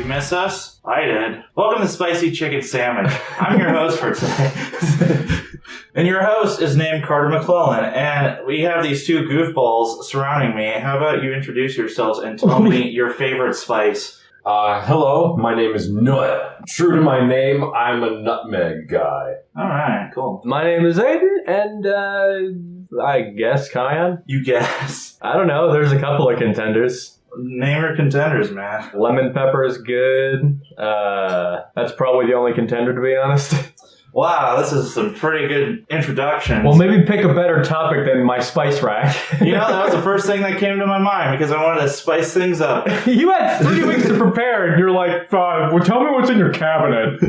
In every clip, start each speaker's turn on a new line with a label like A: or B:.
A: You miss us? I did. Welcome to Spicy Chicken Sammich. I'm your host for today. And your host is named Carter McClellan, and we have these two goofballs surrounding me. How about you introduce yourselves and tell me your favorite spice?
B: Hello, my name is Nut. True to my name, I'm a nutmeg guy.
A: Alright, cool.
C: My name is Aiden, and I guess Kyan?
A: You guess.
C: I don't know, there's a couple of contenders.
A: Name your contenders, man.
C: Lemon pepper is good. That's probably the only contender, to be honest.
A: Wow, this is some pretty good introductions.
C: Well, maybe pick a better topic than my spice rack.
A: You know, that was the first thing that came to my mind because I wanted to spice things up.
C: You had 3 weeks to prepare, and you're like, well, tell me what's in your cabinet.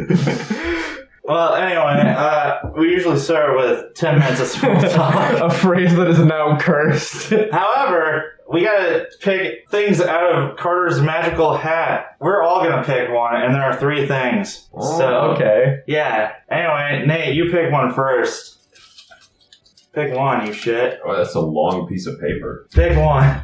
A: Well, anyway, we usually start with 10 minutes of small talk.
C: A phrase that is now cursed.
A: However, we gotta pick things out of Carter's magical hat. We're all gonna pick one, and there are 3 things.
C: Oh,
A: so,
C: okay.
A: Yeah. Anyway, Nate, you pick one first. Pick one, you shit.
B: Oh, that's a long piece of paper.
A: Pick one.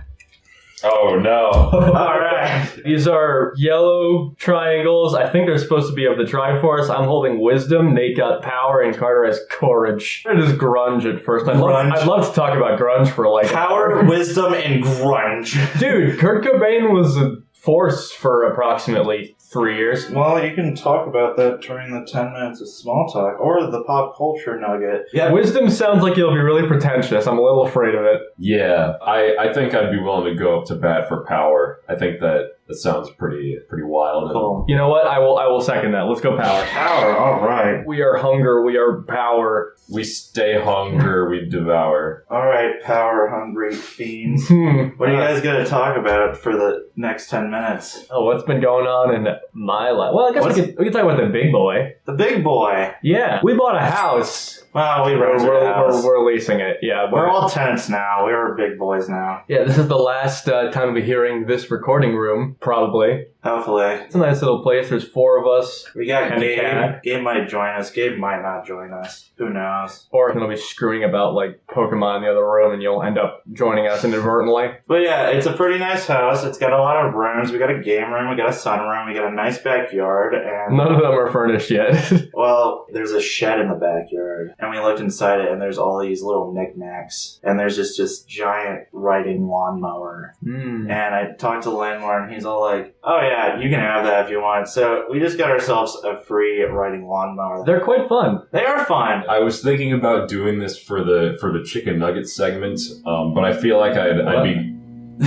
B: Oh, no.
A: Alright.
C: These are yellow triangles. I think they're supposed to be of the Triforce. I'm holding wisdom. Nate got power, and Carter has courage. It is grunge at first. I'd love to talk about grunge for like
A: Power, wisdom, and grunge.
C: Dude, Kurt Cobain was a force for approximately 3 years.
A: Well, you can talk about that during the 10 minutes of small talk, or the pop culture nugget.
C: Yeah, wisdom sounds like you'll be really pretentious. I'm a little afraid of it.
B: Yeah, I think I'd be willing to go up to bat for power. I think that sounds pretty wild.
A: Cool.
C: You know what? I will second that. Let's go power.
A: Power, alright.
C: We are hunger. We are power.
B: We stay hunger, we devour.
A: Alright, power hungry fiends. What are you guys going to talk about for the next 10 minutes?
C: Oh, what's been going on in my life? Well, I guess we can talk about the big boy.
A: The big boy.
C: Yeah, we bought a house.
A: Well, we rented a house.
C: We're leasing it, yeah.
A: We're all tenants now. We're big boys now.
C: Yeah, this is the last time I'll be hearing this recording room, probably.
A: Hopefully.
C: It's a nice little place. There's 4 of us.
A: We got
C: and a
A: Gabe.
C: cat.
A: Gabe might join us. Gabe might not join us. Who knows?
C: Or he'll be screwing about like Pokemon in the other room, and you'll end up joining us inadvertently.
A: But yeah, it's a pretty nice house. It's got a lot of rooms. We got a game room. We got a sunroom. We got a nice backyard. And
C: none of them are furnished yet.
A: well, there's a shed in the backyard. And we looked inside it, and there's all these little knickknacks. And there's just giant riding lawnmower. And I talked to the landlord, and he's all like, oh yeah, you can have that if you want. So we just got ourselves a free riding lawnmower.
C: They're quite fun.
A: They are fun.
B: I was thinking about doing this for the chicken nugget segment, but I feel like I'd be...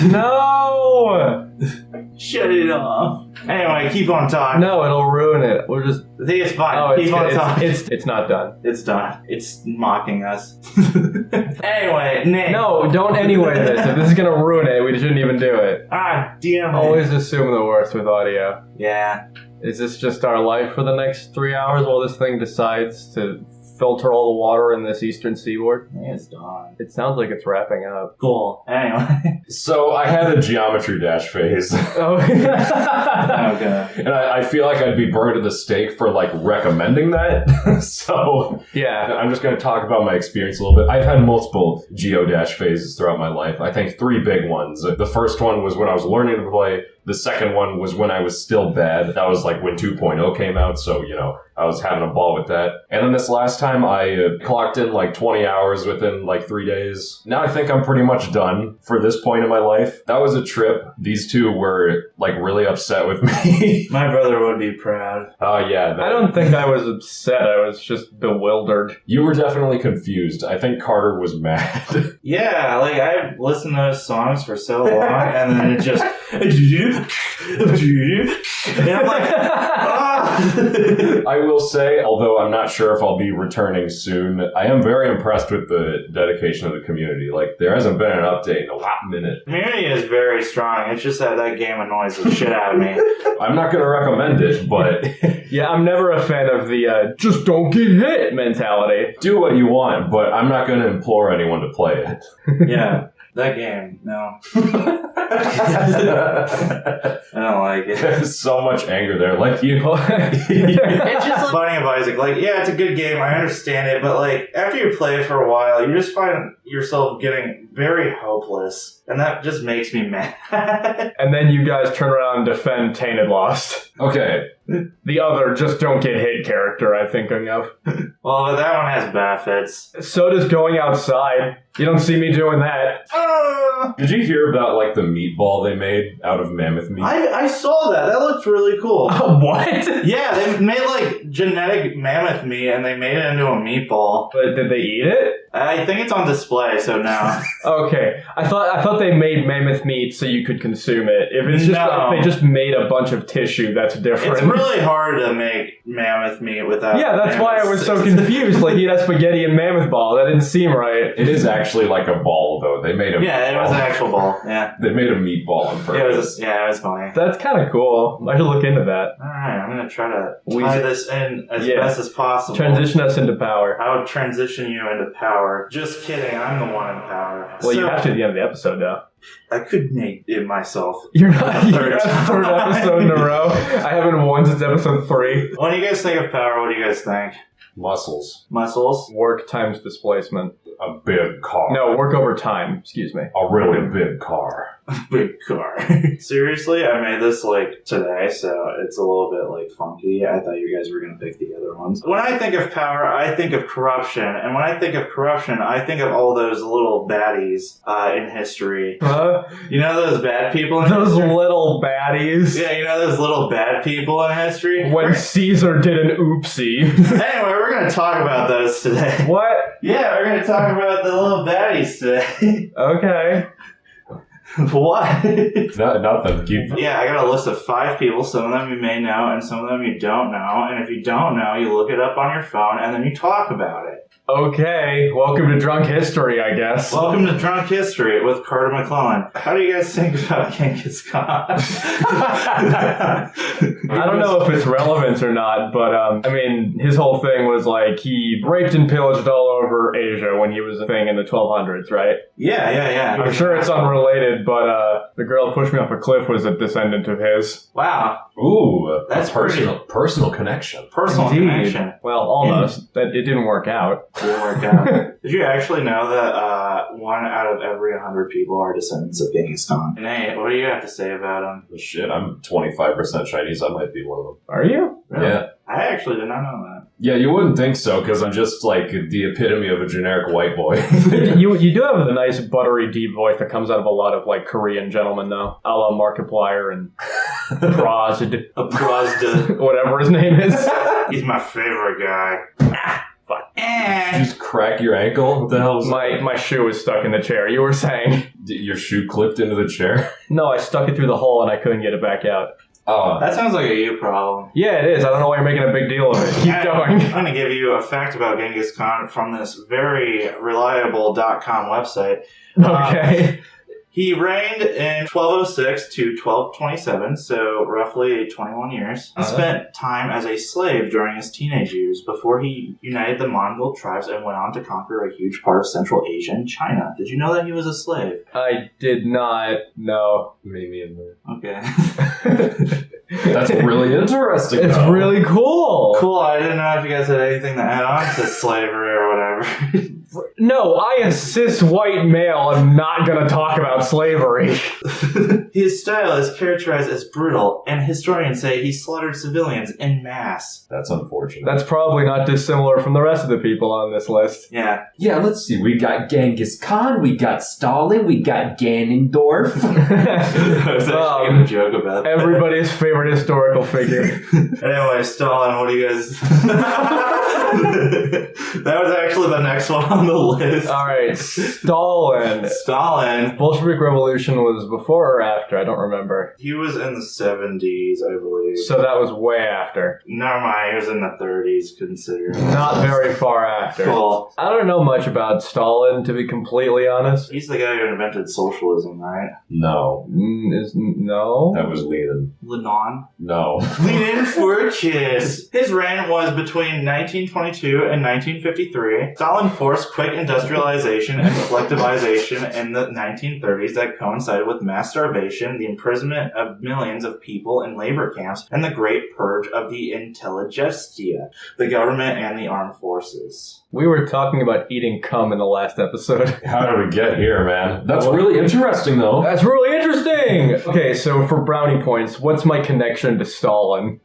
C: No!
A: Shut it off. Anyway, keep on talking.
C: No, it'll ruin it. We're just...
A: I think it's fine.
C: Oh,
A: keep on talking.
C: It's not done.
A: It's done. It's mocking us. Anyway, Nick.
C: No, don't anyway this. If this is gonna ruin it, we shouldn't even do it.
A: Ah, damn it.
C: Always assume the worst with audio.
A: Yeah.
C: Is this just our life for the next 3 hours while this thing decides to filter all the water in this eastern seaboard?
A: I think it's done.
C: It sounds like it's wrapping up.
A: Cool. Anyway.
B: So I had a geometry dash phase.
C: Oh,
A: Okay.
B: And I feel like I'd be burned at the stake for like recommending that. So
C: yeah.
B: I'm just going to talk about my experience a little bit. I've had multiple geodash phases throughout my life. I think 3 big ones. The first one was when I was learning to play. The second one was when I was still bad. That was like when 2.0 came out, so, you know, I was having a ball with that. And then this last time, I clocked in like 20 hours within like 3 days. Now I think I'm pretty much done for this point in my life. That was a trip. These 2 were like really upset with me.
A: My brother would be proud.
B: Oh, yeah.
C: I don't think I was upset. I was just bewildered.
B: You were definitely confused. I think Carter was mad.
A: Yeah, like I've listened to those songs for so long, and then it just... and I'm like, ah!
B: I will say, although I'm not sure if I'll be returning soon, I am very impressed with the dedication of the community. Like, there hasn't been an update in a hot minute.
A: Community is very strong. It's just that game annoys the shit out of me.
B: I'm not going to recommend it, but...
C: Yeah, I'm never a fan of the just don't get hit mentality.
B: Do what you want, but I'm not going to implore anyone to play it.
A: Yeah. That game, no. I don't like it.
B: There's so much anger there. Like, you...
A: It's just like funny about Isaac. Like, yeah, it's a good game. I understand it. But, like, after you play it for a while, you just find yourself getting very hopeless. And that just makes me mad.
C: And then you guys turn around and defend Tainted Lost.
B: Okay.
C: The other just don't get hit character I'm thinking of.
A: Well, but that one has benefits.
C: So does going outside. You don't see me doing that.
B: Did you hear about, like, the meatball they made out of mammoth meat?
A: I saw that. That looked really cool.
C: What?
A: Yeah, they made, like, genetic mammoth meat, and they made it into a meatball.
C: But did they eat it?
A: I think it's on display, so no.
C: Okay. I thought they made mammoth meat so you could consume it. If it's just
A: No.
C: if they just made a bunch of tissue, that's different.
A: It's really hard to make mammoth meat without.
C: Yeah, that's why I was so confused. Like, he had spaghetti and mammoth ball. That didn't seem right.
B: It is actually like a ball, though. They made a
A: Yeah, it was an actual ball. Yeah.
B: They made a meatball on purpose.
A: It was funny.
C: That's kind of cool. I should look into that.
A: Alright, I'm gonna try to tie this in as best as possible.
C: Transition us into power.
A: I would transition you into power. Just kidding, I'm the one in power.
C: Well, you have to at the end of the episode, though.
A: I could make it myself.
C: You're not.
A: Third
C: You're third episode in a row. I haven't won since episode 3.
A: When you guys think of power, what do you guys think?
B: Muscles.
A: Muscles?
C: Work times displacement.
B: A big car.
C: No, work over time. Excuse me.
B: A really big car.
A: Big car. Seriously, I made this like today, so it's a little bit like funky. I thought you guys were gonna pick the other ones. When I think of power, I think of corruption, and when I think of corruption, I think of all those little baddies in history. You know those bad people in
C: Those
A: history?
C: little baddies.
A: Yeah, you know those little bad people in history?
C: When Caesar did an oopsie.
A: Anyway, we're gonna talk about those today.
C: What?
A: Yeah, we're gonna talk about the little baddies today.
C: Okay.
A: What?
B: Nothing. Keep.
A: Yeah, I got a list of 5 people. Some of them you may know, and some of them you don't know. And if you don't know, you look it up on your phone, and then you talk about it.
C: Okay. Welcome to Drunk History, I guess.
A: Welcome to Drunk History with Carter McClellan. How do you guys think about Genghis Khan?
C: I don't know if it's relevant or not, but I mean, his whole thing was like he raped and pillaged all over Asia when he was a thing in the 1200s, right?
A: Yeah.
C: I'm sure it's unrelated, but the girl who pushed me off a cliff was a descendant of his.
A: Wow.
B: Ooh,
A: That's
B: personal connection.
A: Personal connection.
C: Well, almost. It didn't work out.
A: Didn't work out. Did you actually know that 1 out of every 100 people are descendants of Genghis Khan? Nate, what do you have to say about him?
B: Well, shit, I'm 25% Chinese. I might be one of them.
C: Are you?
A: Really?
B: Yeah.
A: I actually did not know that.
B: Yeah, you wouldn't think so, because I'm just like the epitome of a generic white boy.
C: you do have the nice buttery deep voice that comes out of a lot of like Korean gentlemen though. A la Markiplier and Prozd.
A: Prozd.
C: Whatever his name is.
A: He's my favorite guy. Fuck.
B: Did you just crack your ankle? What the hell was that?
C: My shoe was stuck in the chair. You were saying?
B: Your shoe clipped into the chair?
C: No, I stuck it through the hole and I couldn't get it back out.
B: Oh.
A: That sounds like a you problem.
C: Yeah, it is. I don't know why you're making a big deal of it. Keep going.
A: I'm going to give you a fact about Genghis Khan from this very reliable.com website.
C: Okay.
A: He reigned in 1206 to 1227, so roughly 21 years. He spent time as a slave during his teenage years before he united the Mongol tribes and went on to conquer a huge part of Central Asia and China. Did you know that he was a slave?
C: I did not know.
B: Maybe in there.
A: Okay.
B: That's really interesting.
C: It's
B: though.
C: really cool.
A: Cool, I didn't know if you guys had anything to add on to slavery or whatever.
C: No, I, a cis white male, am not going to talk about slavery.
A: His style is characterized as brutal, and historians say he slaughtered civilians en masse.
B: That's unfortunate.
C: That's probably not dissimilar from the rest of the people on this list.
A: Yeah.
B: Yeah, let's see. We got Genghis Khan, we got Stalin, we got Ganondorf.
A: I was actually going to joke about that.
C: Everybody's favorite historical figure.
A: Anyway, Stalin, what do you guys... That was actually the next one on the list.
C: Alright, Stalin.
A: Stalin.
C: Bolshevik Revolution was before or after? I don't remember.
A: He was in the 70s, I believe.
C: So that was way after.
A: Never mind, he was in the 30s, considering.
C: Not very far after.
A: Cool.
C: I don't know much about Stalin, to be completely honest.
A: He's the guy who invented socialism, right?
B: No.
C: No?
B: That was Lenin.
A: Lenin?
B: No.
A: Lenin for a kiss. His reign was between 1922 and 1953. Stalin forced quick industrialization and collectivization in the 1930s that coincided with mass starvation, the imprisonment of millions of people in labor camps, and the Great Purge of the intelligentsia, the government, and the armed forces.
C: We were talking about eating cum in the last episode.
B: How did we get here, man? That's really interesting, though.
C: That's really interesting! Okay, so for brownie points, what's my connection to Stalin?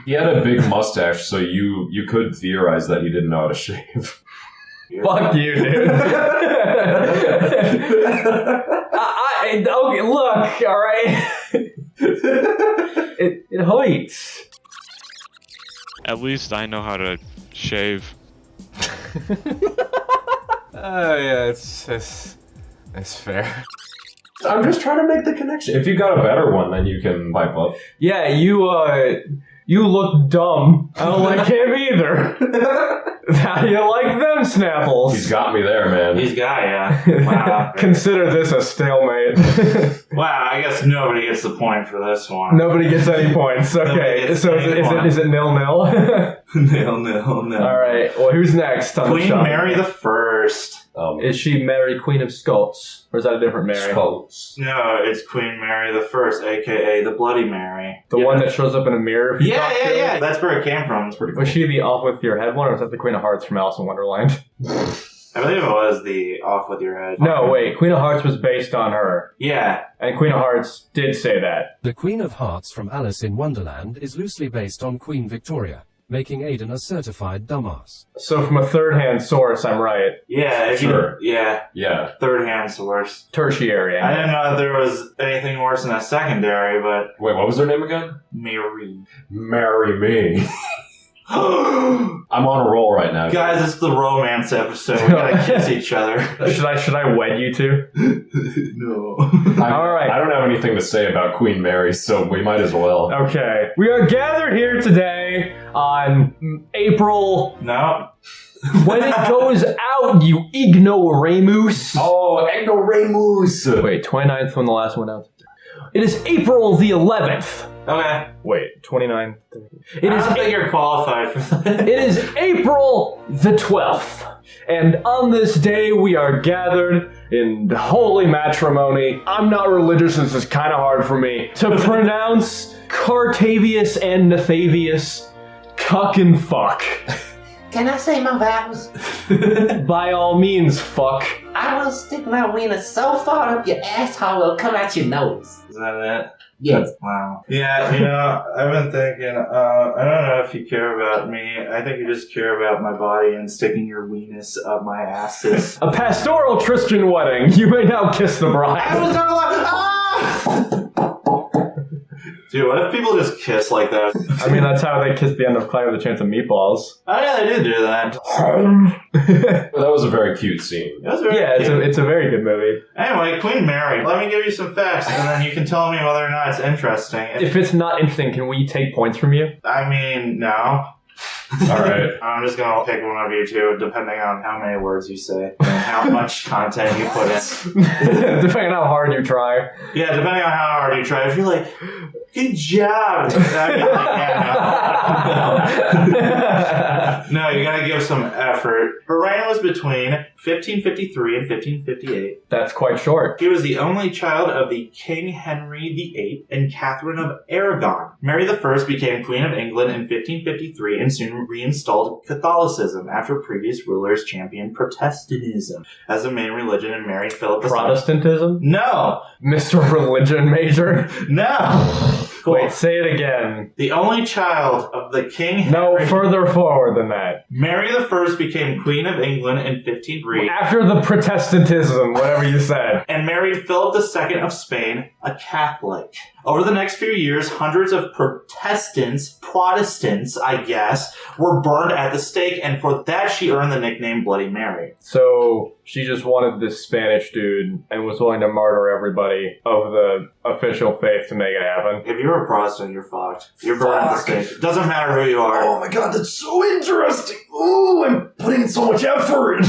B: He had a big mustache, so you could theorize that he didn't know how to shave.
C: Fuck you, dude. Okay, look, alright? It hurts.
D: At least I know how to shave.
E: Yeah, it's fair.
B: I'm just trying to make the connection. If you got a better one, then you can pipe up.
C: Yeah, you look dumb. I don't like him either. How do you like them, Snapples?
B: He's got me there, man.
A: He's got ya. Wow.
C: Consider this a stalemate.
A: Wow, I guess nobody gets the point for this one.
C: Nobody gets any points. Okay,
A: Gets
C: so
A: any
C: is
A: points.
C: it 0-0?
A: No.
C: All right. Well, who's next? On
A: Queen
C: the shot?
A: Mary the First.
C: Is she Mary, Queen of Scots, or is that a different Mary?
B: Scots.
A: No, it's Queen Mary the First, aka the Bloody Mary.
C: The one that shows up in a mirror. If you talk to her?
A: Yeah. That's where it came from. It's pretty cool.
C: Was she the off with your head one, or was that the Queen of Hearts from Alice in Wonderland?
A: I believe it was the off with your head.
C: No, wait. Queen of Hearts was based on her,
A: Yeah.
C: and Queen of Hearts did say that.
F: The Queen of Hearts from Alice in Wonderland is loosely based on Queen Victoria, making Aidan a certified dumbass.
C: So from a third-hand source, I'm right.
A: Yeah,
B: Sure.
A: Yeah. Third-hand source.
C: Tertiary.
A: I didn't know if there was anything worse than a secondary, but
B: Wait, what was her name again?
A: Mary.
B: Marry me. I'm on a roll right now.
A: Guys, it's the romance episode. We gotta kiss each other.
C: Should I wed you two?
A: No.
C: All right.
B: I don't have anything to say about Queen Mary, so we might as well.
C: Okay. We are gathered here today on April...
A: No.
C: When it goes out, you ignoramus.
B: Oh, ignoramus!
C: Wait, 29th when the last one out. It is April the 11th.
A: Okay.
C: Wait, 29th.
A: I don't think you're qualified for that.
C: It is April the 12th. And on this day, we are gathered in holy matrimony. I'm not religious, this is kind of hard for me to pronounce Cartavius and Nathavius cuck and fuck.
G: Can I say my vows?
C: By all means, fuck.
G: I will stick my wiener so far up your asshole it'll come out your nose.
A: Is that it?
G: Yes.
A: Wow. Yeah, I've been thinking, I don't know if you care about me. I think you just care about my body and sticking your weenus up my asses.
C: A pastoral Christian wedding. You may now kiss the
A: I
C: bride.
A: was gonna like, ah! Dude, what if people just kiss like that?
C: I mean, that's how they kiss the end of Climb with a Chance of Meatballs.
A: Oh yeah, they did do that.
B: That was a very cute scene.
A: It was very
C: Yeah,
A: cute.
C: it's a very good movie.
A: Anyway, Queen Mary. Let me give you some facts, and then you can tell me whether or not it's interesting.
C: If it's not interesting, can we take points from you?
A: I mean, no.
B: Alright.
A: I'm just gonna pick one of you two, depending on how many words you say and how much content you put in.
C: Depending on how hard you try.
A: Yeah, depending on how hard you try. If you're like, good job, I'd be like, yeah, no. No, you gotta give some effort. Her reign was between 1553 and 1558.
C: That's quite short.
A: She was the only child of the King Henry VIII and Catherine of Aragon. Mary I became Queen of England in 1553 and soon reinstalled Catholicism after previous rulers championed Protestantism as the main religion and married Philip II.
C: Protestantism?
A: No!
C: Mr. Religion Major?
A: No! Cool.
C: Wait, say it again.
A: The only child of the King Henry...
C: No, further forward than that.
A: Mary I became Queen of England in 1503
C: After the Protestantism, whatever you said.
A: and married Philip II of Spain, a Catholic. Over the next few years, hundreds of Protestants, I guess, were burned at the stake, and for that she earned the nickname Bloody Mary.
C: So, she just wanted this Spanish dude and was willing to murder everybody of the official faith to make it happen.
A: If you're a Protestant, you're fucked. You're burned at the stake. It doesn't matter who you are.
B: Oh my god, that's so interesting! Ooh, I'm putting in so much effort!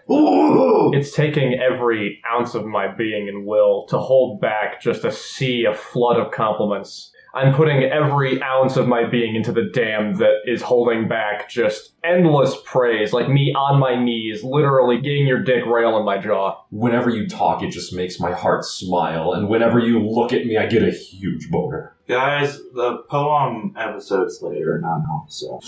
B: Ooh.
C: It's taking every ounce of my being and will to hold back just a sea of flood of compliments. I'm putting every ounce of my being into the dam that is holding back just endless praise, like me on my knees, literally getting your dick rail in my jaw.
B: Whenever you talk, it just makes my heart smile, and whenever you look at me, I get a huge boner.
A: Guys, the poem episode's later, not now, so.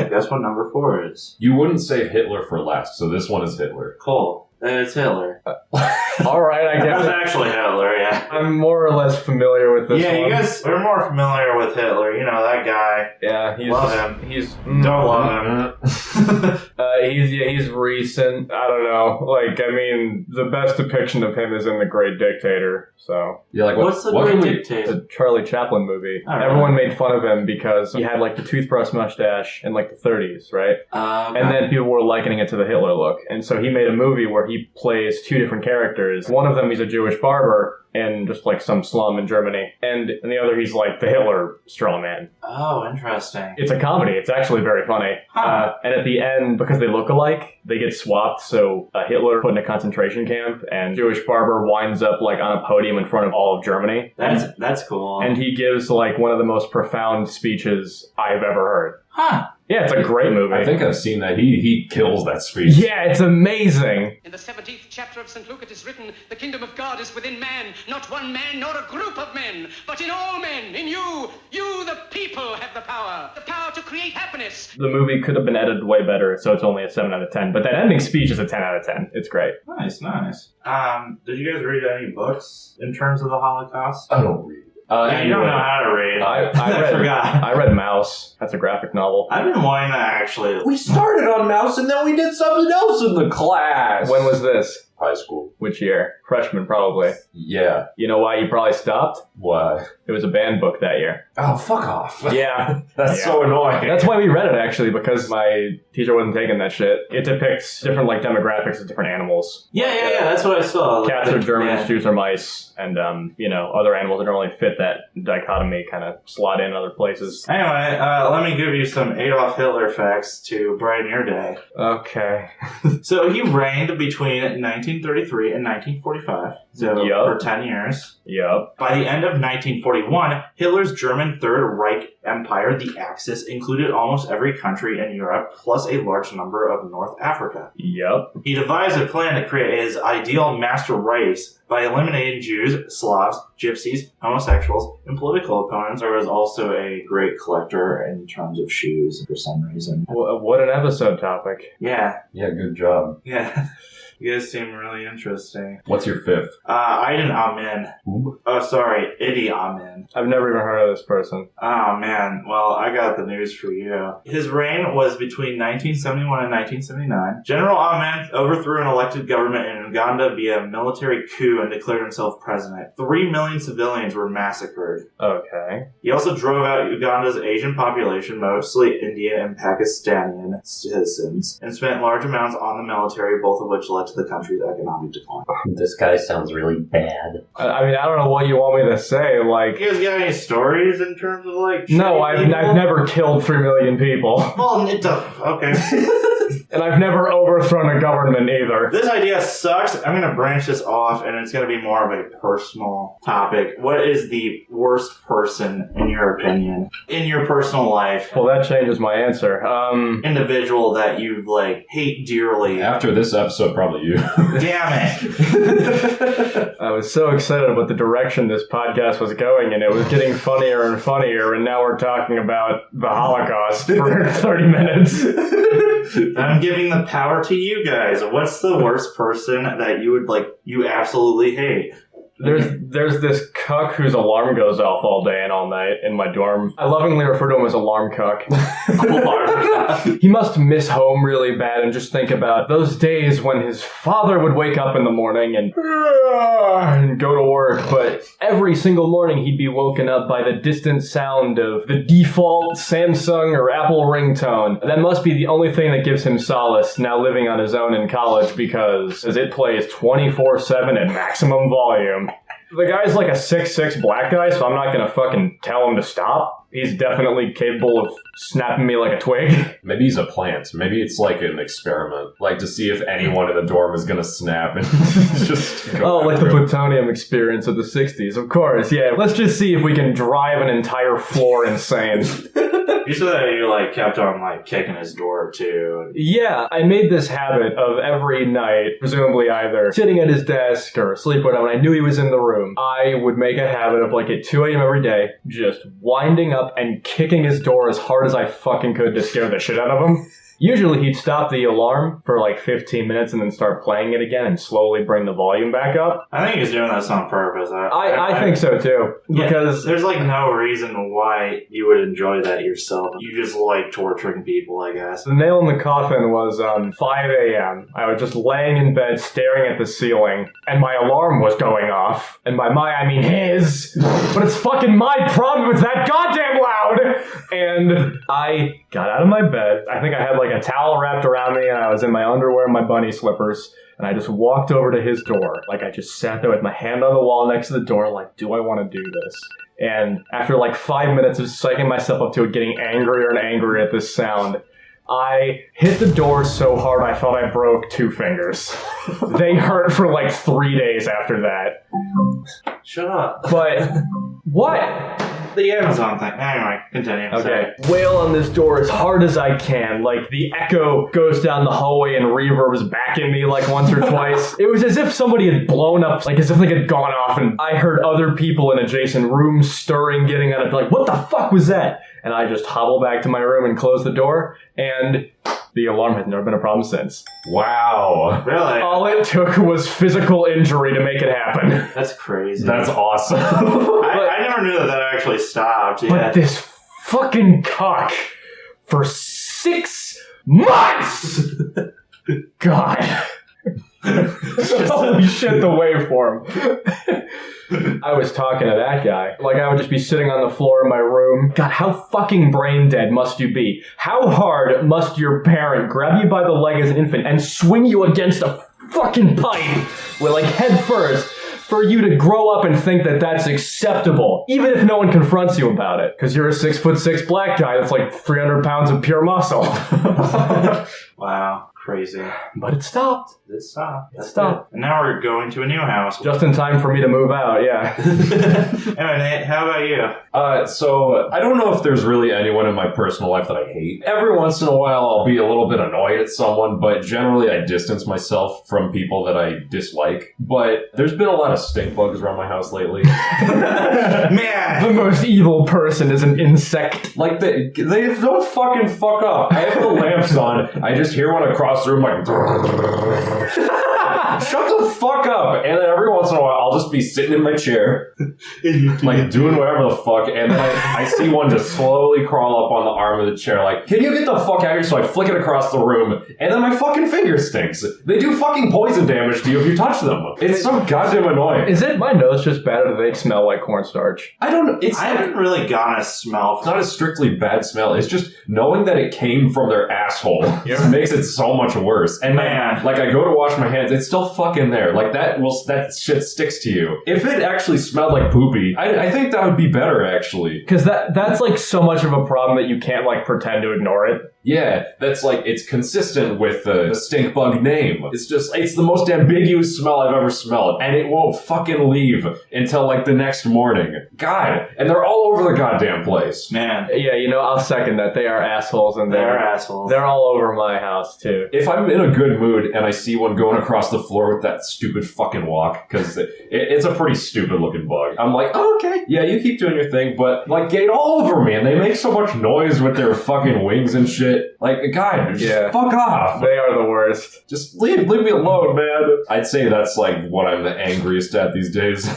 A: Guess what number 4 is?
B: You wouldn't save Hitler for last, so this one is Hitler.
A: Cool. It's Hitler.
C: All right, I
A: That
C: guess
A: was actually Hitler, yeah.
C: I'm more or less familiar with this one.
A: You guys are more familiar with Hitler. You know, that guy.
C: Yeah, he's...
A: Love him.
C: He's...
A: Don't love him.
C: He's recent. I don't know. Like, I mean, the best depiction of him is in The Great Dictator, so...
B: Yeah, like
A: What's the
B: what
A: Great
B: can we...
A: Dictator?
C: It's a Charlie Chaplin movie.
A: All right.
C: Everyone made fun of him because he had, like, the toothbrush mustache in, like, the 30s, right?
A: Okay.
C: And then people were likening it to the Hitler look. And so he made a movie where he plays 2 different characters. One of them, he's a Jewish barber in just like some slum in Germany. And in the other, he's like the Hitler straw man.
A: Oh, interesting.
C: It's a comedy. It's actually very funny.
A: Huh.
C: And at the end, because they look alike, they get swapped. So Hitler put in a concentration camp and Jewish barber winds up like on a podium in front of all of Germany.
A: That's cool.
C: And he gives like one of the most profound speeches I've ever heard.
A: Huh.
C: Yeah, it's a great movie.
B: I think I've seen that. He kills that speech.
C: Yeah, it's amazing.
H: In the 17th chapter of St. Luke it is written, the kingdom of God is within man, not one man nor a group of men, but in all men, in you the people have the power to create happiness.
C: The movie could have been edited way better, so it's only a 7 out of 10, but that ending speech is a 10 out of 10. It's great.
A: Nice. Did you guys read any books in terms of the Holocaust?
B: I don't read.
A: Yeah, you don't know how to read.
C: I
A: forgot.
C: I read Mouse. That's a graphic novel.
A: I've been wanting to actually.
B: We started on Mouse and then we did something else in the class.
C: When was this?
B: High school.
C: Which year? Freshman, probably.
B: Yeah.
C: You know why you probably stopped?
B: Why?
C: It was a banned book that year.
B: Oh, fuck off.
C: Yeah.
B: That's so annoying.
C: That's why we read it, actually, because my teacher wasn't taking that shit. It depicts different, like, demographics of different animals.
A: Yeah, that's what I saw.
C: Cats are Germans,
A: Yeah.
C: Jews are mice, and, other animals that don't really fit that dichotomy kind of slot in other places.
A: Anyway, let me give you some Adolf Hitler facts to brighten your day.
C: Okay.
A: So he reigned between 1933 and 1945, so
C: Yup.
A: for 10 years.
C: Yup.
A: By the end of 1941, Hitler's German Third Reich Empire, the Axis, included almost every country in Europe, plus a large number of North Africa.
C: Yup.
A: He devised a plan to create his ideal master race by eliminating Jews, Slavs, Gypsies, homosexuals, and political opponents. There was also a great collector in terms of shoes for some reason.
C: What an episode topic.
A: Yeah.
B: Yeah, good job.
A: Yeah. You guys seem really interesting.
B: What's your 5th?
A: Aiden Amin.
B: Who?
A: Oh, sorry. Idi Amin.
C: I've never even heard of this person.
A: Oh, man. Well, I got the news for you. His reign was between 1971 and 1979. General Amin overthrew an elected government in Uganda via military coup and declared himself president. 3 million civilians were massacred.
C: Okay.
A: He also drove out Uganda's Asian population, mostly Indian and Pakistani citizens, and spent large amounts on the military, both of which led to the country's economic decline.
G: This guy sounds really bad.
C: I mean, I don't know what you want me to say. Like,
A: You guys got any stories in terms of like?
C: no, I've
A: shitty people?
C: never killed 3 million people.
A: Well, it does. Okay.
C: And I've never overthrown a government either.
A: This idea sucks. I'm going to branch this off, and it's going to be more of a personal topic. What is the worst person, in your opinion, in your personal life?
C: Well, that changes my answer.
A: Individual that you, like, hate dearly.
B: After this episode, probably you.
A: Damn it.
C: I was so excited about the direction this podcast was going, and it was getting funnier and funnier, and now we're talking about the Holocaust for 30 minutes.
A: I'm giving the power to you guys. What's the worst person that you would, like, you absolutely hate?
C: There's this cuck whose alarm goes off all day and all night in my dorm. I lovingly refer to him as alarm cuck. He must miss home really bad and just think about those days when his father would wake up in the morning and go to work, but every single morning he'd be woken up by the distant sound of the default Samsung or Apple ringtone. That must be the only thing that gives him solace now living on his own in college because it plays 24/7 at maximum volume. The guy's like a 6'6" black guy, so I'm not gonna fucking tell him to stop. he's definitely capable of snapping me like a twig.
B: Maybe he's a plant. Maybe it's like an experiment. Like to see if anyone in the dorm is going to snap and just go
C: like the plutonium experience of the 60s. Of course, yeah. Let's just see if we can drive an entire floor insane.
A: You said that you like kept on like kicking his door too.
C: Yeah, I made this habit of every night, presumably either sitting at his desk or asleep or whatever, when I knew he was in the room, I would make a habit of like at 2 a.m. every day, just winding up and kicking his door as hard as I fucking could to scare the shit out of him. Usually he'd stop the alarm for like 15 minutes and then start playing it again and slowly bring the volume back up.
A: I think he's doing this on purpose.
C: I think so too. Because
A: there's like no reason why you would enjoy that yourself. You just like torturing people, I guess.
C: The nail in the coffin was 5 a.m. I was just laying in bed staring at the ceiling and my alarm was going off. And by my, I mean his. But it's fucking my problem if it's that goddamn loud. And I got out of my bed. I think I had like a towel wrapped around me and I was in my underwear and my bunny slippers. And I just walked over to his door. Like I just sat there with my hand on the wall next to the door like, do I want to do this? And after like 5 minutes of psyching myself up to it, getting angrier and angrier at this sound, I hit the door so hard I thought I broke 2 fingers. They hurt for like 3 days after that.
A: Shut up.
C: But what?
A: The Amazon thing. Anyway, continue.
C: Okay. Wail on this door as hard as I can. Like the echo goes down the hallway and reverbs back in me like once or twice. It was as if somebody had blown up, like as if like it had gone off and I heard other people in adjacent rooms stirring, getting on it, like, what the fuck was that? And I just hobble back to my room and close the door, and the alarm has never been a problem since.
B: Wow.
A: Really?
C: All it took was physical injury to make it happen.
A: That's crazy.
B: That's awesome.
A: I never knew that actually stopped. Yeah.
C: But this fucking cock, for 6 months! God. Holy shit, the waveform. I was talking to that guy. Like, I would just be sitting on the floor in my room. God, how fucking brain dead must you be? How hard must your parent grab you by the leg as an infant and swing you against a fucking pipe with, like, head first for you to grow up and think that that's acceptable, even if no one confronts you about it? Because you're a 6'6" black guy that's like 300 pounds of pure muscle.
A: Wow. Crazy.
C: But it stopped.
A: It stopped.
C: It stopped.
A: And now we're going to a new house.
C: Just in time for me to move out, yeah.
A: Anyway, Nate, how about you?
B: So I don't know if there's really anyone in my personal life that I hate. Every once in a while I'll be a little bit annoyed at someone, but generally I distance myself from people that I dislike. But there's been a lot of stinkbugs around my house lately.
A: Man!
C: The most evil person is an insect.
B: Like, they don't fucking fuck up. I have the lamps on. I just hear one across the room like... Shut the fuck up! And then every once in a while, I'll just be sitting in my chair, like doing whatever the fuck, and then I see one just slowly crawl up on the arm of the chair, like, can you get the fuck out of here? So I flick it across the room, and then my fucking finger stinks. They do fucking poison damage to you if you touch them. It's so goddamn annoying.
C: Is it my nose just bad, or do they smell like cornstarch?
B: I don't know.
A: I haven't really gotten a smell.
B: It's not a strictly bad smell. It's just knowing that it came from their asshole makes it so much worse. And
A: man,
B: like I go to wash my hands, it's still fucking there. Like that shit sticks to you. If it actually smelled like poopy, I think that would be better actually.
C: Because that's like so much of a problem that you can't like pretend to ignore it.
B: Yeah, that's like, it's consistent with the stink bug name. It's the most ambiguous smell I've ever smelled, and it won't fucking leave until like the next morning. God, and they're all over the goddamn place.
A: Man.
C: Yeah, you know, I'll second that. They are assholes, and
A: they're assholes.
C: They're all over my house too.
B: If I'm in a good mood and I see one going across the floor with that stupid fucking walk, because it's a pretty stupid looking bug, I'm like, oh, okay, yeah, you keep doing your thing, but like get all over me, and they make so much noise with their fucking wings and shit. Like, God, just fuck off.
C: They are the worst.
B: Just leave me alone, man. I'd say that's like what I'm the angriest at these days.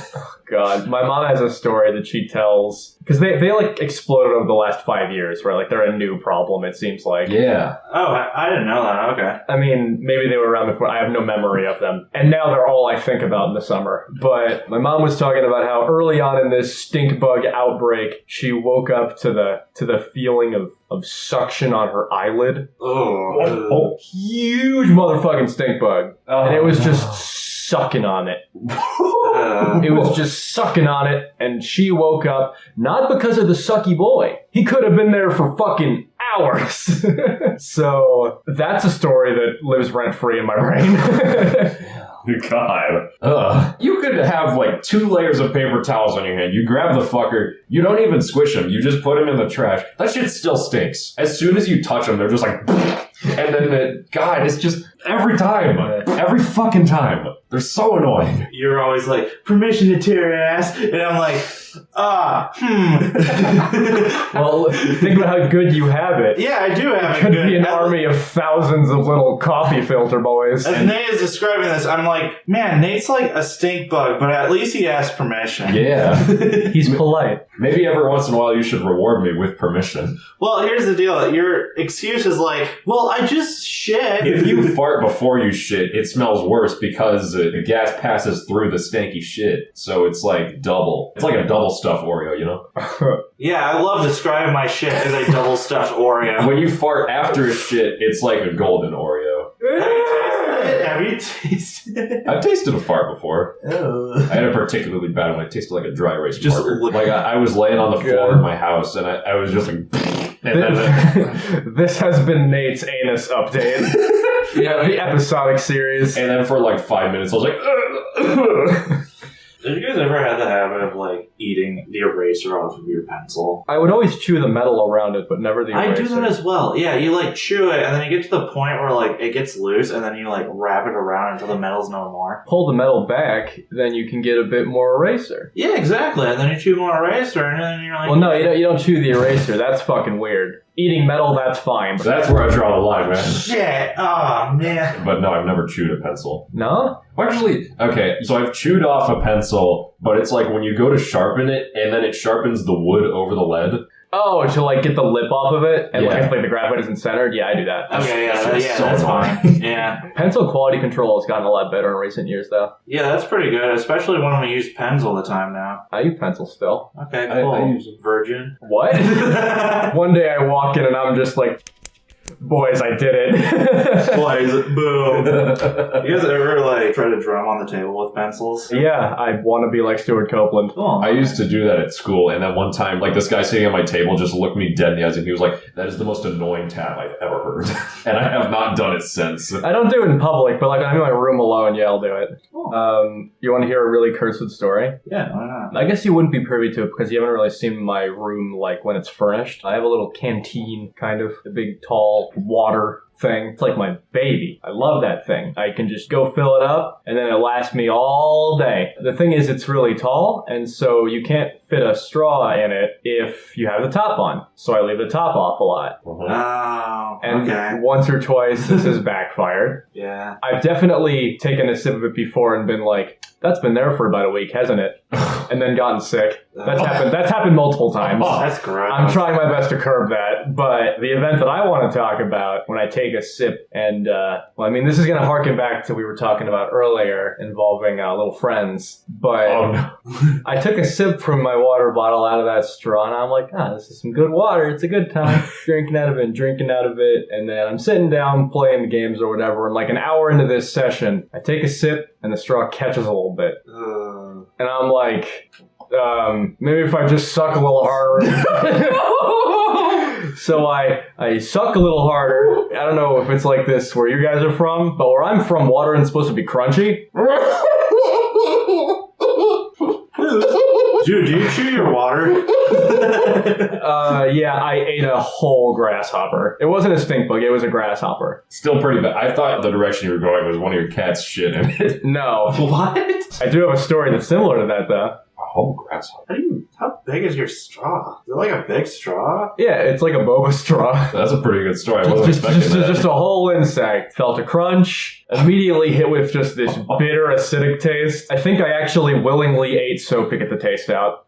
C: God, my mom has a story that she tells, because they like exploded over the last 5 years, right? Like they're a new problem, it seems like.
B: Yeah.
A: Oh, I didn't know that. Okay.
C: I mean, maybe they were around before. I have no memory of them. And now they're all I think about in the summer. But my mom was talking about how early on in this stink bug outbreak, she woke up to the feeling of suction on her eyelid.
A: Oh.
C: Huge motherfucking stink bug. And it was just sucking on it. It was just sucking on it, and she woke up not because of the sucky boy. He could have been there for fucking hours. So that's a story that lives rent-free in my brain.
B: God. Ugh. You could have like 2 layers of paper towels on your hand. You grab the fucker. You don't even squish them. You just put them in the trash. That shit still stinks. As soon as you touch them, they're just like... And then, God, it's just every time. Every fucking time. They're so annoying.
A: You're always like, permission to tear ass. And I'm like,
C: Well, think about how good you have it.
A: Yeah, I do have
C: It
A: it
C: could
A: good.
C: be an army of thousands of little coffee filter boys.
A: As Nate is describing this, I'm like, man, Nate's like a stink bug, but at least he asked permission.
B: Yeah.
C: He's polite.
B: Maybe every once in a while you should reward me with permission.
A: Well, here's the deal. Your excuse is like, well, I just shit.
B: If you fart before you shit, it smells worse because the gas passes through the stanky shit. So it's like double. It's like a double stuffed Oreo, you know?
A: Yeah, I love describing my shit as a double stuffed Oreo.
B: When you fart after a shit, it's like a golden Oreo.
A: Have you tasted it?
B: I've tasted a fart before.
A: Oh.
B: I had a particularly bad one. It tasted like a dry erase
A: Just
B: marker.
A: look-
B: Like I was laying on the floor in my house, and I was just like... And then,
C: This has been Nate's anus update. Yeah, the episodic series.
B: and then for like 5 minutes, I was like...
A: Have you guys ever had the habit of like eating the eraser off of your pencil?
C: I would always chew the metal around it, but never the eraser.
A: I do that as well. Yeah, you like chew it, and then you get to the point where like it gets loose, and then you like wrap it around until the metal's no more.
C: Pull the metal back, then you can get a bit more eraser.
A: Yeah, exactly. And then you chew more eraser, and then you're like,
C: Well, no, you don't chew the eraser. That's fucking weird. Eating metal, that's fine. But
B: That's where I draw the line, man.
A: shit. Oh man.
B: But no, I've never chewed a pencil.
C: no?
B: Well, actually, okay, so I've chewed off a pencil, but it's like when you go to sharpen it, and then it sharpens the wood over the lead.
C: Oh, to like get the lip off of it, and
B: Yeah.
C: like if like the graphite isn't centered. Yeah, I do that.
A: Okay, yeah,
B: so
A: that's
B: annoying.
A: fine. Yeah.
C: Pencil quality control has gotten a lot better in recent years, though.
A: Yeah, that's pretty good, especially when we use pens all the time now.
C: I use pencil still.
A: Okay,
B: I
A: cool.
B: use them.
A: Virgin.
C: What? One day I walk in and I'm just like, boys, I did it.
A: Boys, boom. You guys ever like try to drum on the table with pencils?
C: Yeah, I want to be like Stuart Copeland.
A: Oh,
B: I used to do that at school, and then one time, like, this guy sitting at my table just looked me dead in the eyes, and he was like, that is the most annoying tap I've ever heard. And I have not done it since.
C: I don't do it in public, but like when I'm in my room alone, yeah, I'll do it. You want to hear a really cursed story?
A: Yeah, why not?
C: I guess you wouldn't be privy to it because you haven't really seen my room like when it's furnished. I have a little canteen, kind of, a big tall water thing. It's like my baby. I love that thing. I can just go fill it up and then it lasts me all day. The thing is, it's really tall, and so you can't fit a straw in it if you have the top on. So I leave the top off a lot.
A: Oh,
C: And
A: okay.
C: once or twice this has backfired.
A: Yeah.
C: I've definitely taken a sip of it before and been like, that's been there for about a week, hasn't it? And then gotten sick. That's happened multiple times.
A: Oh, that's gross.
C: I'm trying my best to curb that, but the event that I want to talk about when I take a sip, and well, I mean, this is going to harken back to we were talking about earlier involving little friends, but
B: Oh, no.
C: I took a sip from my water bottle out of that straw, and I'm like, this is some good water. It's a good time drinking out of it, and then I'm sitting down playing the games or whatever, and like an hour into this session, I take a sip, and the straw catches a little bit. And I'm like, maybe if I just suck a little harder. So I suck a little harder. I don't know if it's like this where you guys are from, but where I'm from, water isn't supposed to be crunchy.
A: Dude, do you chew your water?
C: Yeah, I ate a whole grasshopper. It wasn't a stink bug, it was a grasshopper.
B: Still pretty bad. I thought the direction you were going was one of your cats shit in it.
C: No.
A: What?
C: I do have a story that's similar to that, though.
B: A whole grasshopper.
A: How big is your straw? Is it like a big straw?
C: Yeah, it's like a boba straw.
B: That's a pretty good story. I wasn't expecting that.
C: Just a whole insect. Felt a crunch. Immediately hit with just this bitter, acidic taste. I think I actually willingly ate soap to get the taste out.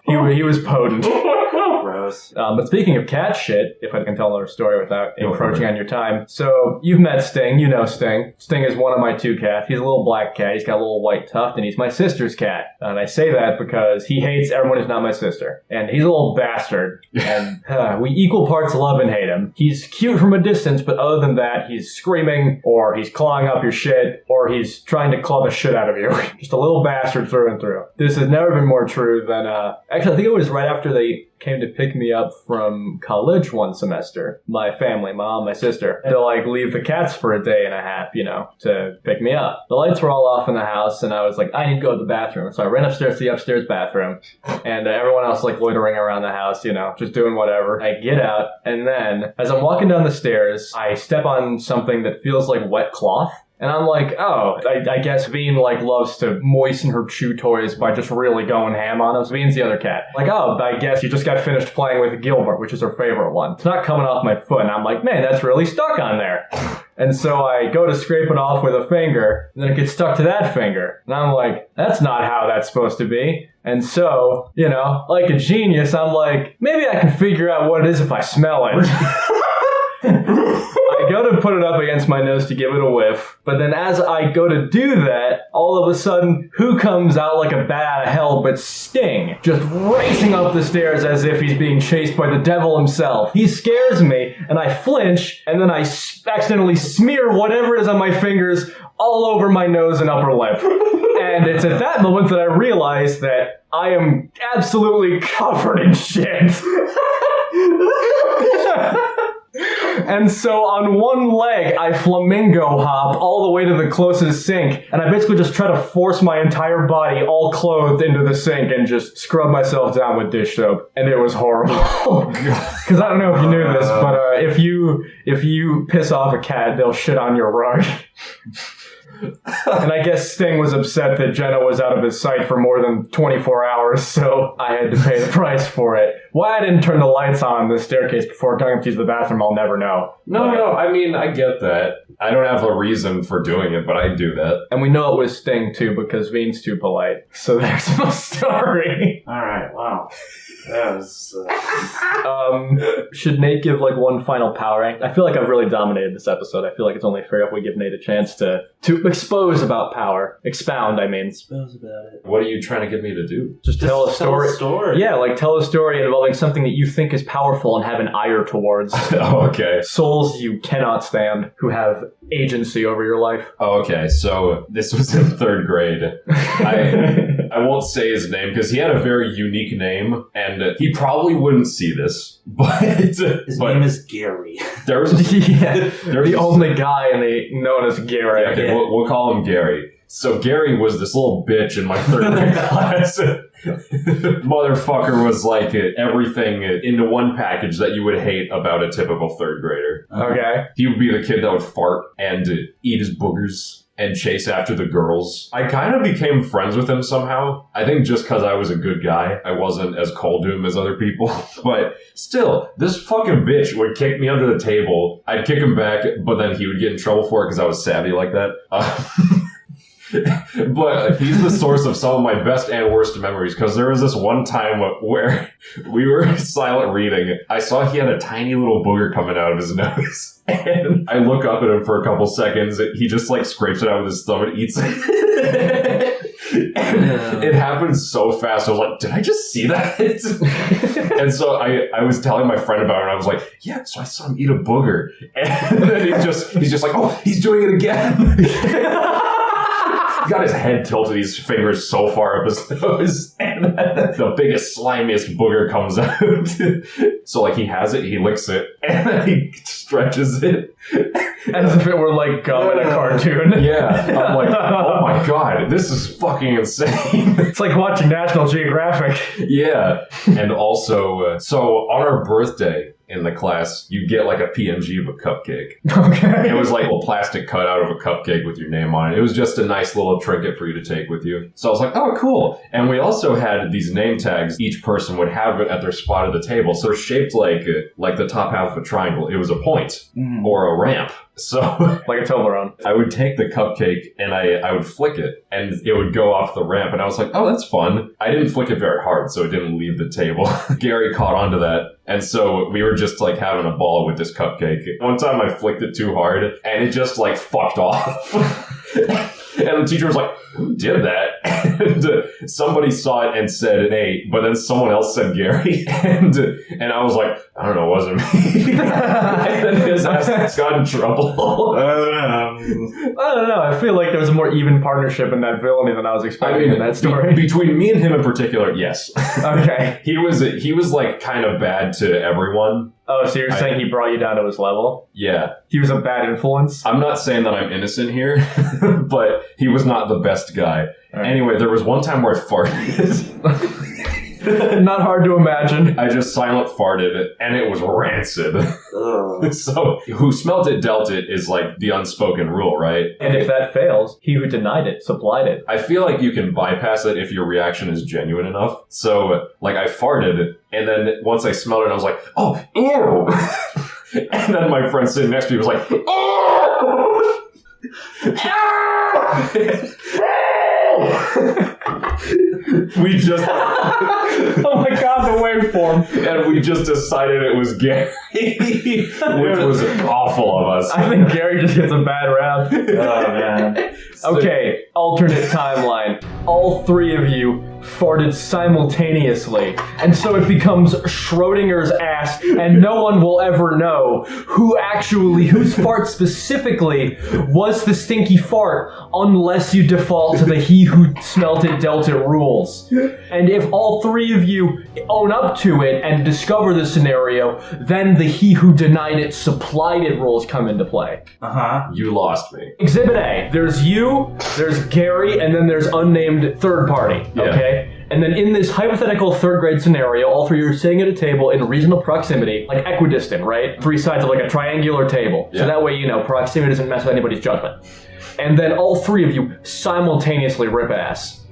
C: He was potent.
A: Gross. gross.
C: But speaking of cat shit, if I can tell another story without encroaching on your time. So you've met Sting. You know Sting. Sting is one of my 2 cats. He's a little black cat. He's got a little white tuft, and he's my sister's cat. And I say that because he hates everyone who's not my sister. And he's a little bastard. And we equal parts love and hate him. He's cute from a distance, but other than that, he's screaming, or he's clawing up your shit, or he's trying to claw the shit out of you. Just a little bastard through and through. This has never been more true than, actually, I think it was right after they came to pick me up from college one semester. My family, my mom, my sister, to like leave the cats for a day and a half, you know, to pick me up. The lights were all off in the house, and I was like, I need to go to the bathroom. So I ran upstairs to the upstairs bathroom, and everyone else like loitering around the house, you know, just doing whatever. I get out, and then as I'm walking down the stairs, I step on something that feels like wet cloth. And I'm like, oh, I guess Veen, like, loves to moisten her chew toys by just really going ham on them. So Veen's the other cat. Like, oh, I guess you just got finished playing with Gilbert, which is her favorite one. It's not coming off my foot. And I'm like, man, that's really stuck on there. And so I go to scrape it off with a finger, and then it gets stuck to that finger. And I'm like, that's not how that's supposed to be. And so, you know, like a genius, I'm like, maybe I can figure out what it is if I smell it. I go to put it up against my nose to give it a whiff, but then as I go to do that, all of a sudden, who comes out like a bat out of hell but Sting, just racing up the stairs as if he's being chased by the devil himself. He scares me, and I flinch, and then I accidentally smear whatever is on my fingers all over my nose and upper lip. And it's at that moment that I realize that I am absolutely covered in shit. And so on one leg, I flamingo hop all the way to the closest sink, and I basically just try to force my entire body, all clothed, into the sink and just scrub myself down with dish soap. And it was horrible. Because I don't know if you knew this, but if you piss off a cat, they'll shit on your rug. And I guess Sting was upset that Jenna was out of his sight for more than 24 hours, so I had to pay the price for it. Why I didn't turn the lights on the staircase before going to use the bathroom, I'll never know.
B: No, I mean, I get that. I don't have a reason for doing it, but I do that.
C: And we know it was Sting, too, because Veen's too polite. So there's my story.
A: Alright, wow. That was...
C: Should Nate give, like, one final power rank? I feel like I've really dominated this episode. I feel like it's only fair if we give Nate a chance to expose about power. Expound, I mean.
A: Expose about it.
B: What are you trying to get me to do?
C: Just tell a story.
A: Tell a story.
C: Yeah, like tell a story involving something that you think is powerful and have an ire towards.
B: Oh, okay.
C: Souls you cannot stand who have agency over your life.
B: Oh, okay. So this was in 3rd grade. I won't say his name because he had a very unique name, and he probably wouldn't see this. But
A: his name is Gary.
B: There was
C: the only guy known as Gary.
B: Yeah, okay, we'll call him Gary. So Gary was this little bitch in my 3rd grade class. Motherfucker was like everything into one package that you would hate about a typical 3rd grader.
C: Okay.
B: He would be the kid that would fart and eat his boogers and chase after the girls. I kind of became friends with him somehow. I think just because I was a good guy. I wasn't as cold to him as other people. But still, this fucking bitch would kick me under the table. I'd kick him back, but then he would get in trouble for it because I was savvy like that. But he's the source of some of my best and worst memories, because there was this one time where we were silent reading. I saw he had a tiny little booger coming out of his nose, and I look up at him for a couple seconds. He just like scrapes it out with his thumb and eats it. And it happened so fast. I was like, did I just see that? And so I was telling my friend about it, and I was like, yeah, so I saw him eat a booger. And then he's just like, oh, he's doing it again. He got his head tilted, his fingers so far up his nose, and the biggest, slimiest booger comes out. So, like, he has it, he licks it, and then he stretches it.
C: As if it were, like, gum in a cartoon.
B: Yeah. I'm like, oh my god, this is fucking insane.
C: It's like watching National Geographic.
B: Yeah. And also, so on our birthday, in the class, you get like a PNG of a cupcake.
C: Okay.
B: It was like a plastic cutout of a cupcake with your name on it. It was just a nice little trinket for you to take with you. So I was like, oh, cool. And we also had these name tags. Each person would have it at their spot at the table. So they're shaped like the top half of a triangle. It was a point or a ramp. So
C: Like a Toblerone.
B: I would take the cupcake and I would flick it and it would go off the ramp. And I was like, oh, that's fun. I didn't flick it very hard, so it didn't leave the table. Gary caught onto that. And so we were just like having a ball with this cupcake. One time I flicked it too hard and it just like fucked off. And the teacher was like, who did that? And somebody saw it and said Nate, but then someone else said Gary. And I was like, I don't know, it wasn't me. And then his ass got in trouble.
C: I don't know. I feel like there was a more even partnership in that villainy than I was expecting in that story.
B: Between me and him in particular, yes.
C: Okay.
B: He was like kind of bad to everyone.
C: Oh, so you're saying he brought you down to his level?
B: Yeah.
C: He was a bad influence?
B: I'm not saying that I'm innocent here, but he was not the best guy. Right. Anyway, there was one time where I farted.
C: Not hard to imagine.
B: I just silent farted, and it was rancid. So, who smelt it, dealt it is like the unspoken rule, right?
C: And if that fails, he who denied it supplied it.
B: I feel like you can bypass it if your reaction is genuine enough. So, like, I farted, and then once I smelled it, I was like, oh, ew! And then my friend sitting next to me was like, oh! We just
C: oh my god, the waveform.
B: And we just decided it was Gary, which was awful of us.
C: I think Gary just gets a bad rap.
A: Oh, man.
C: Okay, alternate timeline. All three of you farted simultaneously, and so it becomes Schrodinger's ass, and no one will ever know whose fart specifically was the stinky fart, unless you default to the he who smelt it dealt it rules. And if all three of you own up to it and discover the scenario, then the he who denied it supplied it rules come into play.
B: You lost me.
C: Exhibit A, there's you, there's Gary, and then there's unnamed third party, okay? And then in this hypothetical third grade scenario, all three are sitting at a table in reasonable proximity, like equidistant, right? Three sides of like a triangular table. So that way, you know, proximity doesn't mess with anybody's judgment. And then all three of you simultaneously rip ass.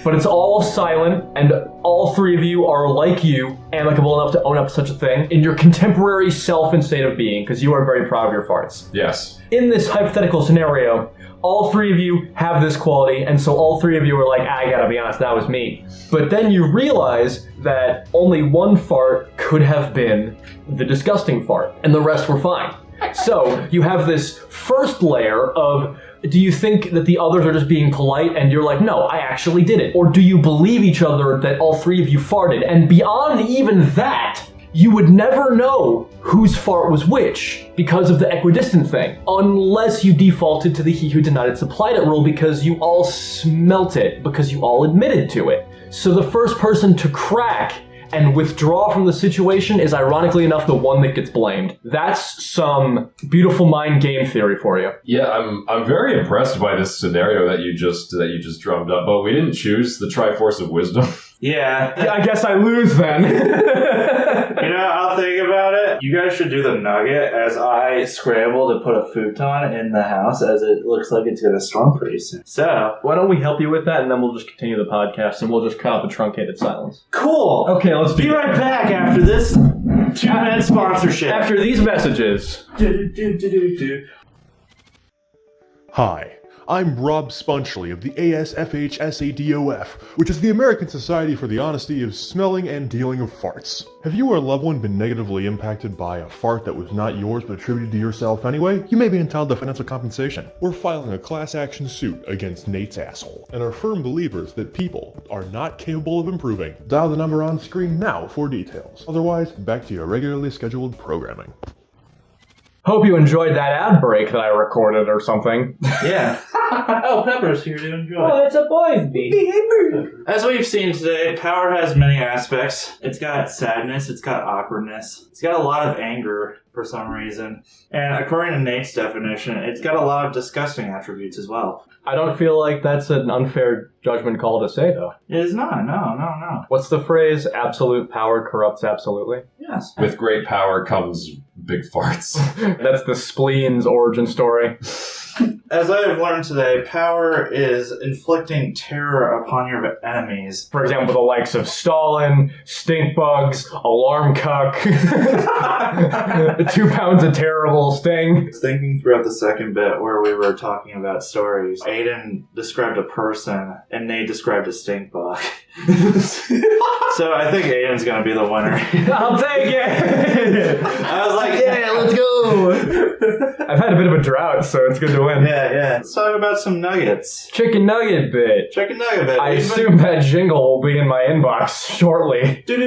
C: But it's all silent, and all three of you are like you, amicable enough to own up to such a thing in your contemporary self and state of being, because you are very proud of your farts.
B: Yes.
C: In this hypothetical scenario, all three of you have this quality, and so all three of you are like, I gotta be honest, that was me. But then you realize that only one fart could have been the disgusting fart, and the rest were fine. So you have this first layer of, do you think that the others are just being polite and you're like, no, I actually did it? Or do you believe each other that all three of you farted? And beyond even that, you would never know whose fart was which because of the equidistant thing, unless you defaulted to the he who denied it supplied it rule because you all smelt it, because you all admitted to it. So the first person to crack and withdraw from the situation is ironically enough the one that gets blamed. That's some beautiful mind game theory for you.
B: Yeah, I'm very impressed by this scenario that you just drummed up, but we didn't choose the Triforce of Wisdom.
A: Yeah.
C: I guess I lose then.
A: You know, I'll think about it. You guys should do the nugget as I scramble to put a futon in the house as it looks like it's going to storm pretty soon. So,
C: why don't we help you with that, and then we'll just continue the podcast, and we'll just cut out the truncated silence.
A: Cool.
C: Okay, let's
A: be right back after this 2-minute sponsorship.
C: After these messages.
I: Hi. I'm Rob Spunchley of the ASFHSADOF, which is the American Society for the Honesty of Smelling and Dealing of Farts. Have you or a loved one been negatively impacted by a fart that was not yours but attributed to yourself anyway? You may be entitled to financial compensation. We're filing a class action suit against Nate's asshole, and are firm believers that people are not capable of improving. Dial the number on screen now for details. Otherwise, back to your regularly scheduled programming.
C: Hope you enjoyed that ad break that I recorded or something.
A: Yeah. Oh, Pepper's here to enjoy.
G: Oh, it's a boy's behavior.
A: As we've seen today, power has many aspects. It's got sadness, it's got awkwardness, it's got a lot of anger for some reason. And according to Nate's definition, it's got a lot of disgusting attributes as well.
C: I don't feel like that's an unfair judgment call to say, though.
A: It is not. No.
C: What's the phrase? Absolute power corrupts absolutely?
A: Yes.
B: With great power comes big farts.
C: That's the spleen's origin story.
A: As I have learned today, power is inflicting terror upon your enemies.
C: For example, the likes of Stalin, Stinkbugs, Alarm Cuck, 2 pounds of terrible sting.
A: Thinking throughout the second bit where we were talking about stories, Aiden described a person and Nate described a stink bug. So I think Aiden's gonna be the winner.
C: I'll take it!
A: I was like, yeah, let's go!
C: I've had a bit of a drought, so it's good to win.
A: Yeah. Let's talk about some nuggets.
C: Chicken nugget bit.
A: Chicken nugget bit.
C: I assume that jingle will be in my inbox shortly.
A: Do.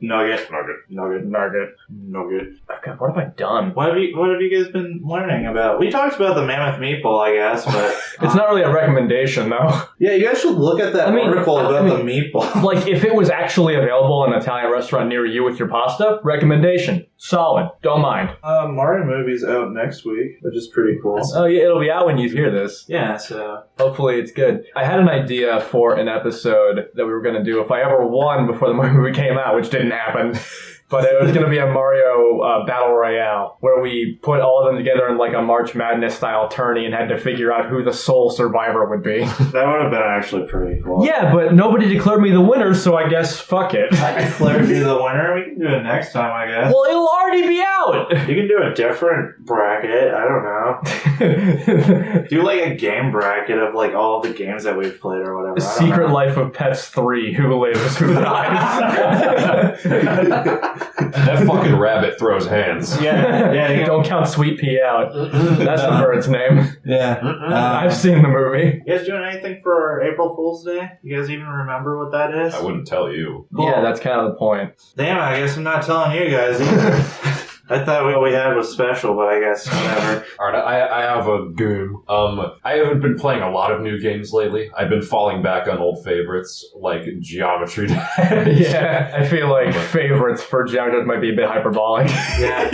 A: Nugget.
C: Okay, what have I done?
A: What have you guys been learning about? We talked about the mammoth meatball, I guess, but
C: It's not really a recommendation, though.
A: yeah, you guys should look at that article about the meatball.
C: Like, if it was actually available in an Italian restaurant near you with your pasta, recommendation. Solid. Don't mind.
A: Mario movie's out next week, which is pretty cool.
C: Oh, yeah, it'll be out when you hear this.
A: Yeah, so
C: Hopefully it's good. I had an idea for an episode that we were going to do if I ever won before the movie came out, which didn't happen. But it was going to be a Mario Battle Royale, where we put all of them together in like a March Madness style tourney and had to figure out who the sole survivor would be.
A: that would have been actually pretty cool.
C: Yeah, but nobody declared me the winner, so I guess fuck it.
A: I declared you the winner. We can do it next time, I guess.
C: Well, it'll already be out.
A: You can do a different bracket. I don't know. Do like a game bracket of like all the games that we've played or whatever.
C: The Secret Life of Pets 3. Who lives? Who dies?
B: That fucking rabbit throws hands.
A: Yeah.
C: Don't count Sweet Pea out. That's the bird's name.
A: Yeah.
C: I've seen the movie.
A: You guys doing anything for April Fool's Day? You guys even remember what that is?
B: I wouldn't tell you.
A: Cool.
C: Yeah, that's kind of the point.
A: Damn, I guess I'm not telling you guys either. I thought what we had was special, but I guess whatever.
B: Alright, I have a goon. I haven't been playing a lot of new games lately. I've been falling back on old favorites, like Geometry Dash.
C: Yeah, I feel like favorites for Geometry might be a bit hyperbolic.
A: Yeah.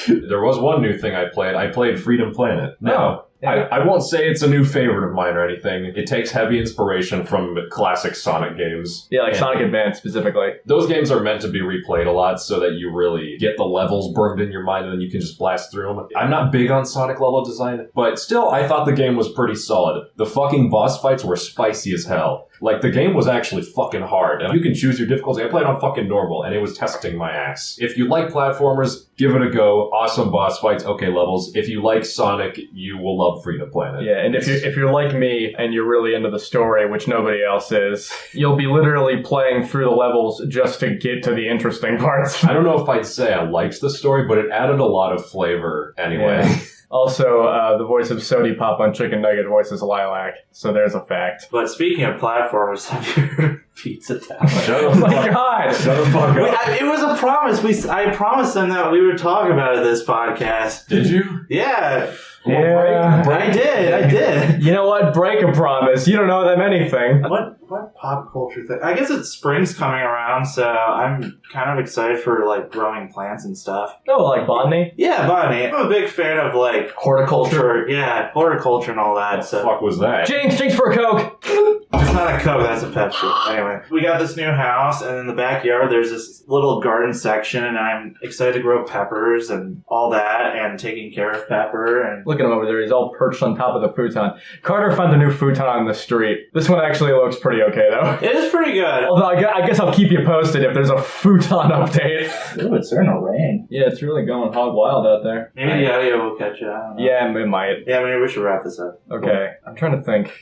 B: There was one new thing I played. I played Freedom Planet. Now, I won't say it's a new favorite of mine or anything. It takes heavy inspiration from classic Sonic games.
C: Yeah, like
B: And
C: Sonic Advance specifically.
B: those games are meant to be replayed a lot so that you really get the levels burned in your mind and then you can just blast through them. I'm not big on Sonic level design, but still, I thought the game was pretty solid. The fucking boss fights were spicy as hell. Like, the game was actually fucking hard, and you can choose your difficulty. I played on fucking normal, and it was testing my ass. If you like platformers, give it a go. Awesome boss fights, okay levels. If you like Sonic, you will love Freedom Planet.
C: Yeah, and if you're like me and you're really into the story, which nobody else is, you'll be literally playing through the levels just to get to the interesting parts.
B: I don't know if I'd say I liked the story, but it added a lot of flavor anyway.
C: Yeah. Also, the voice of Sody Pop on Chicken Nugget voices Lilac, so there's a fact.
A: But speaking of platformers, have you heard of Pizza Tower?
B: Shut
C: Oh
B: up.
C: my god!
B: Shut the fuck up.
A: It was a promise. I promised them that we would talk about it this podcast.
B: Did you?
A: Yeah.
C: Yeah.
A: I did.
C: You know what? Break a promise. You don't know them anything.
A: What pop culture thing? I guess it's spring's coming around, so I'm kind of excited for like growing plants and stuff.
C: Oh, like botany?
A: Yeah, botany. I'm a big fan of like
C: Horticulture?
A: Yeah, horticulture and all that.
B: What the
A: So
B: fuck was that?
C: Jinx for a Coke!
A: it's not a Coke, that's a Pepsi. Anyway, we got this new house, and in the backyard there's this little garden section, and I'm excited to grow peppers and all that, and taking care of Pepper. And
C: Look at him over there. He's all perched on top of the futon. Carter found a new futon on the street. This one actually looks pretty okay, though.
A: it is pretty good.
C: Although I guess I'll keep you posted if there's a futon update.
A: Ooh, it's starting to rain.
C: Yeah, it's really going hog wild out there.
A: Maybe the audio will catch it. I don't know.
C: Yeah, it might.
A: Yeah, maybe we should wrap this up.
C: Okay, I'm trying to think.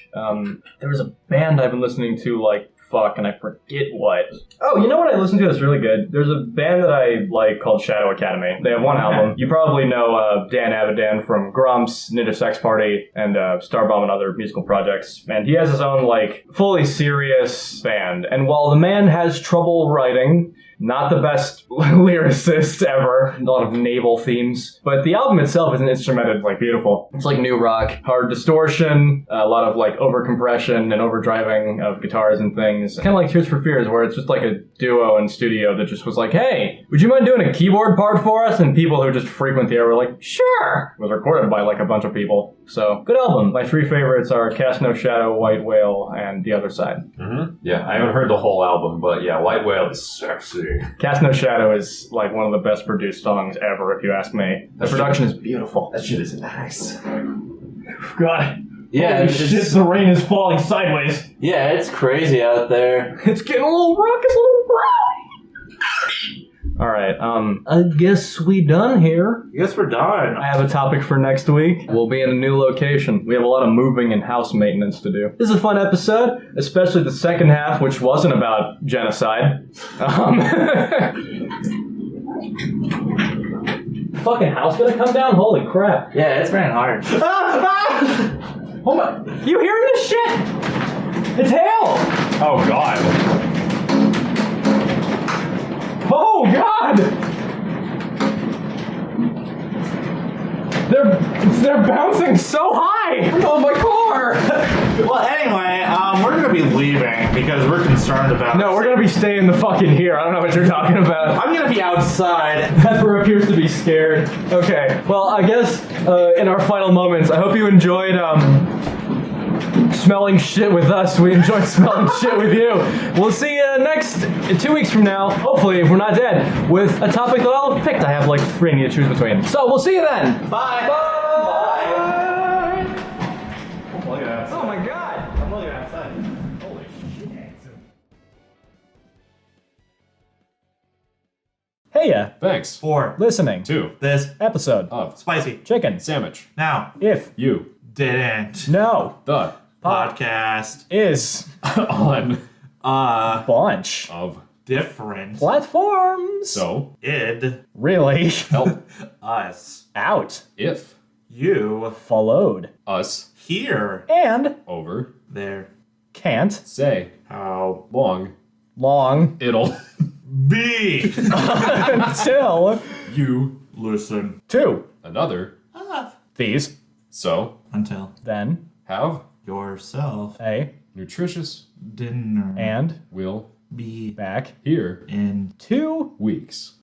C: There was a band I've been listening to, like, fuck, and I forget what. Oh, you know what I listened to that's really good? There's a band that I like called Shadow Academy. They have one album. You probably know Dan Avidan from Grumps, Ninja Sex Party, and Starbomb and other musical projects. And he has his own, like, fully serious band. And while the man has trouble writing, not the best lyricist ever. A lot of naval themes. But the album itself is an instrumented, like, beautiful. It's like new rock. Hard distortion, a lot of, like, over-compression and overdriving of guitars and things. Kind of like Tears for Fears, where it's just like a duo in studio that just was like, hey, would you mind doing a keyboard part for us? And people who just frequent the area were like, sure! It was recorded by, like, a bunch of people. So, good album. My three favorites are Cast No Shadow, White Whale, and The Other Side.
B: Mm-hmm. Yeah, I haven't heard the whole album, but yeah, White Whale is sexy.
C: Cast No Shadow is like one of the best produced songs ever, if you ask me. The production is beautiful.
B: That shit is nice.
C: God.
A: Yeah,
C: Holy shit, the rain is falling sideways.
A: Yeah, it's crazy out there.
C: It's getting a little ruckus, a little brown. Alright, I guess we done here.
A: I guess we're done.
C: I have a topic for next week. We'll be in a new location. We have a lot of moving and house maintenance to do. This is a fun episode, especially the second half, which wasn't about genocide. Fucking house gonna come down? Holy crap.
A: Yeah, it's raining hard.
C: Oh my, you hearing this shit? It's hail!
B: Oh god.
C: Oh god! They're bouncing so high! Oh my car!
A: Well, anyway, we're gonna be leaving because we're concerned about.
C: No, we're gonna be staying the fucking here. I don't know what you're talking about.
A: I'm gonna be outside.
C: Pepper appears to be scared. Okay, well, I guess in our final moments, I hope you enjoyed smelling shit with us. We enjoyed smelling shit with you. We'll see you next 2 weeks from now, hopefully, if we're not dead, with a topic that I'll have picked. I have like 3 I need to choose between. So we'll see you then.
A: Bye.
C: Bye.
A: Look at that.
C: Oh my god.
A: I'm looking outside.
C: Holy shit. Hey ya.
B: Thanks.
A: For
C: Listening.
B: 2
C: This episode
B: of
A: spicy
C: chicken.
B: Sammich.
A: now
C: If
B: You.
A: didn't
C: no
B: The
A: podcast
C: is
B: on
C: bunch
B: of
A: different
C: platforms.
B: so
A: id
C: Really
B: help
A: us
C: out.
B: if
A: you
C: Followed.
B: us
A: here
C: And
B: over
A: there
C: can't
B: say
A: how
B: long
C: long
B: it'll
A: be
C: until
B: you
A: listen
C: to
B: another
C: these
B: so
A: until
C: then
B: have
A: yourself
C: a
B: nutritious
A: dinner
C: and
B: will
A: be
C: back
B: here
A: in
C: 2
B: weeks.